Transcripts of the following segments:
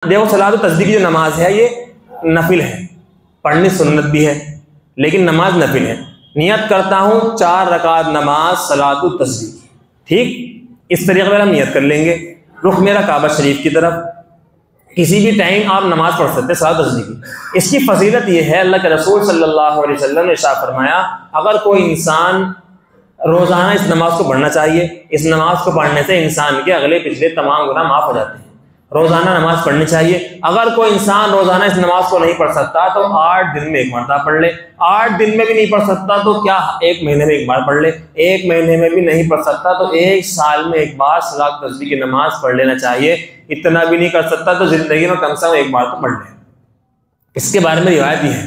देखो सलात तस्बीह की जो नमाज है ये नफिल है, पढ़नी सुन्नत भी है लेकिन नमाज नफिल है। नियत करता हूँ 4 रकात नमाज सलात तस्बीह, ठीक इस तरीके पर हम नियत कर लेंगे। रुख मेरा काबा शरीफ की तरफ, किसी भी टाइम आप नमाज पढ़ सकते हैं सलात तस्बीह की। इसकी फजीलत यह है, अल्लाह के रसूल सल्लल्लाहु अलैहि वसल्लम ने इरशाद फरमाया, अगर कोई इंसान रोजाना इस नमाज को पढ़ना चाहिए, इस नमाज को पढ़ने से इंसान के अगले पिछले तमाम गुनाह माफ हो जाते हैं। रोजाना नमाज पढ़नी चाहिए। अगर कोई इंसान रोजाना इस नमाज को नहीं पढ़ सकता तो 8 दिन में एक मरतबा पढ़ ले। 8 दिन में भी नहीं पढ़ सकता तो क्या 1 महीने में एक बार पढ़ ले। 1 महीने में भी नहीं पढ़ सकता तो 1 साल में एक बार सलात तस्बीह की नमाज पढ़ लेना चाहिए। इतना भी नहीं कर सकता तो जिंदगी में कम से कम एक बार तो पढ़ ले। इसके बारे में रिवायत भी है,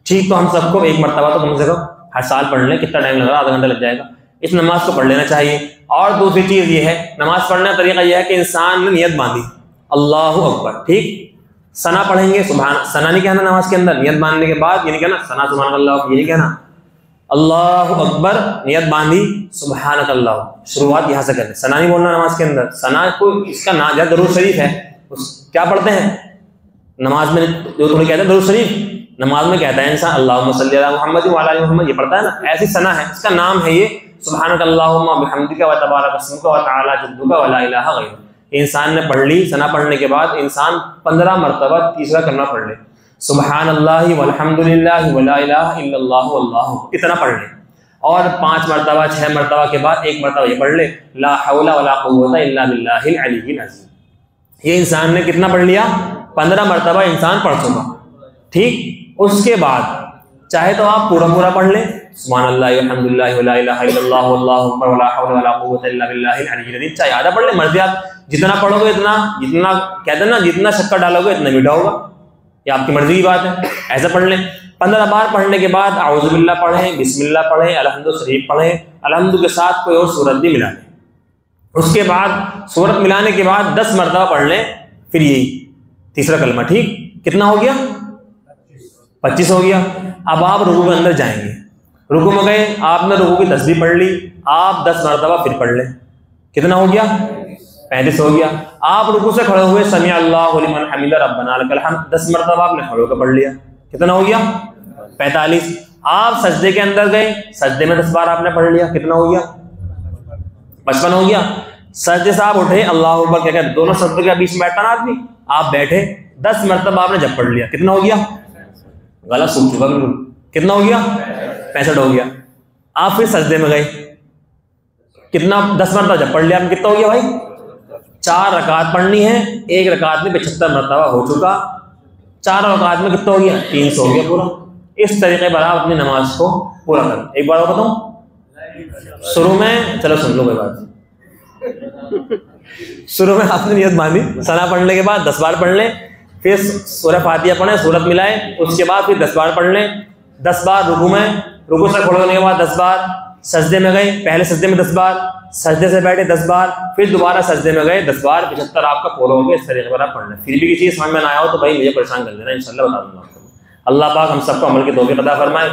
ठीक तो हम सबको एक मरतबा तो कम से कम हर साल पढ़ लें। कितना टाइम लगा, आधा घंटा लग जाएगा। इस नमाज को पढ़ लेना चाहिए। और दूसरी चीज ये है, नमाज पढ़ने का तरीका यह है कि इंसान ने नियत बांधी अल्लाहु अकबर, ठीक सना पढ़ेंगे, सुभान सना नहीं कहना नमाज के अंदर, नियत बांधने के बाद ये नहीं कहना सना सुभान अल्लाह, ये नहीं कहना अल्लाहु अकबर, नियत बांधी सुभान अल्लाह, शुरुआत यहाँ से करनी। सना नहीं बोलना नमाज के अंदर। सना को इसका ना जब दरूद शरीफ है, क्या पढ़ते हैं नमाज में, जो थोड़ी कहते हैं दरूद शरीफ, नमाज में कहता है इंसान अल्लाहुम्मा सल्ली अला मुहम्मद व अला आलि मुहम्मद, ये पढ़ता है ना, ऐसी सना है, इसका नाम है ये सुभानक अल्लाहुम्मा बिहम्दिका व तबारक अस्मुका व तआला जद्दुका व ला इलाहा गैरुक। इंसान ने पढ़ ली। सना पढ़ने के बाद इंसान 15 मरतबा तीसरा करना पढ़ ले, सुबहान अल्लाहि वल्हम्दुलिल्लाहि व ला इलाहा इल्लल्लाहु वल्लाहु, इतना पढ़ ले। और 5 मरतबा 6 मरतबा के बाद 1 मरतबा ये पढ़ ले, ला हौला वला कुव्वता इल्ला बिल्लाहिल अलिय्यिल अज़ीम। ये इंसान ने कितना पढ़ लिया, 15 मरतबा इंसान पढ़ चुका, ठीक। उसके बाद चाहे तो आप पूरा पूरा पढ़ ले, सुभान अल्लाहि वल्हम्दुलिल्लाहि व ला इलाहा इल्लल्लाहु वल्लाहु अकबर व ला हौला वला कुव्वता इल्ला बिल्लाहिल अलिय्यिल अज़ीम। चाहे आधा पढ़ ले, मर्जी आप जितना पढ़ोगे इतना, जितना कहते हैं ना जितना शक्कर डालोगे इतना मीठा होगा, ये आपकी मर्जी की बात है, ऐसा पढ़ लें। 15 बार पढ़ने के बाद औज़ु बिल्लाह पढ़ें, बिस्मिल्लाह पढ़ें, अलहम्दु शरीफ पढ़ें, अलहम्दु के साथ कोई और सूरत भी मिला लें। उसके बाद सूरत मिलाने के बाद 10 मरतबा पढ़ लें, फिर यही तीसरा कलमा, ठीक कितना हो गया, 25 हो गया। अब आप रुकू के अंदर जाएंगे, रुकू में गए, आपने रुकू की तस्बीह पढ़ ली, आप 10 मरतबा फिर पढ़ लें, कितना हो गया, 35 हो गया। आप रुकू से खड़े हुए समी अल्लाहु लिमन हमिदा रब्बना लकल हम्द 10 मरतबा आपने खड़े होकर पढ़ लिया, कितना हो गया, 45। आप सजदे के अंदर गए, सजदे में 10 बार आपने पढ़ लिया, कितना हो गया, 55 हो गया। सजदे से आप उठे, अल्लाहु अकबर क्या कहते, दोनों सजदे के बीच में बैठा ना आदमी, आप बैठे, 10 मरतबा आपने जब पढ़ लिया, कितना हो गया, गला सूख चुका बिल्कुल, कितना हो गया, 65 हो गया। आप फिर सजदे में गए, कितना, 10 मरतबा जब पढ़ लिया आपने, कितना हो गया भाई, 4 रकात पढ़नी है, 1 रकात में 75 मरतबा हो चुका, 4 रकात में कितना हो गया, 300 हो गया पूरा। इस तरीके पर आप अपनी नमाज को पूरा करें। एक बार और बताऊं, शुरू में, चलो सुन लो कोई बात, शुरू में आपने नियत बांधी, सना पढ़ने के बाद 10 बार पढ़ लें, फिर सूरह फातिहा पढ़ें, सूरत मिलाएं, उसके बाद फिर 10 बार पढ़ लें, 10 बार रुकू में, रुकू से खड़े होने के बाद 10 बार, सजदे में गए, पहले सजदे में 10 बार, सजदे से बैठे 10 बार, फिर दोबारा सजदे में गए 10 बार, 75 आपका पूरा हो गया। इस तरीके पर आप पढ़ लें। फिर भी किसी समझ में ना आया हो तो भाई मुझे परेशान कर देना, इंशाल्लाह बता दूंगा आपको। अल्लाह पाक हम सबको अमल की तौफीक अता फरमाए।